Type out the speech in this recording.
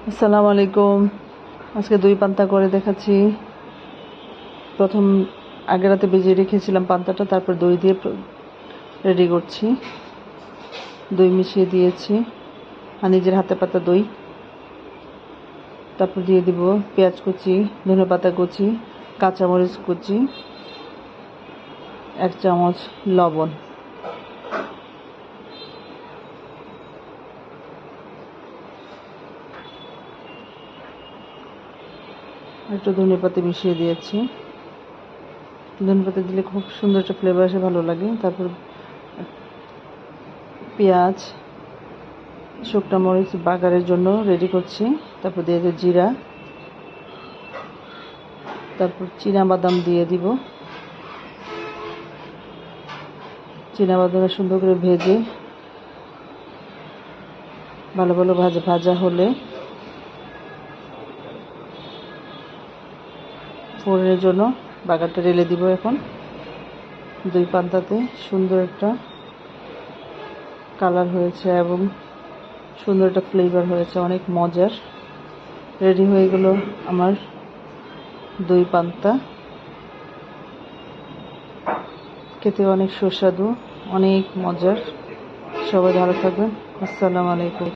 আসসালামু আলাইকুম। আজকে দই পান্তা করে দেখাচ্ছি। প্রথম আগের রাতে ভিজিয়ে রেখেছিলাম পান্তাটা, তারপর দই দিয়ে রেডি করছি। দই মিশিয়ে দিয়েছি আর নিজের হাতে পাতা দই। তারপর দিয়ে দিব পেঁয়াজ কুচি, ধনেপাতা কুচি, কাঁচামরিচ কুচি, 1 চামচ লবণ। একটু ধনেপাতা মিশিয়ে দিয়েছি। ধনেপাতা দিলে খুব সুন্দর একটা ফ্লেভার আসে, ভালো লাগে। তারপর পেঁয়াজ, শুকনো মরিচ বাগারের জন্য রেডি করছি। তারপর দিয়ে দেব জিরা, তারপর বাদাম দিয়ে দিব। বাদামটা সুন্দর করে ভেজে ভালো ভাজা হলে ফোড়নের জন্য বাগারটা ঢেলে দিব। এখন দই পান্তাতে সুন্দর একটা কালার হয়েছে এবং সুন্দর একটা ফ্লেভার হয়েছে, অনেক মজার। রেডি হয়ে গেল আমার দই পান্তা। খেতে অনেক সুস্বাদু, অনেক মজার। সবাই ভালো থাকবেন। আসসালামু আলাইকুম।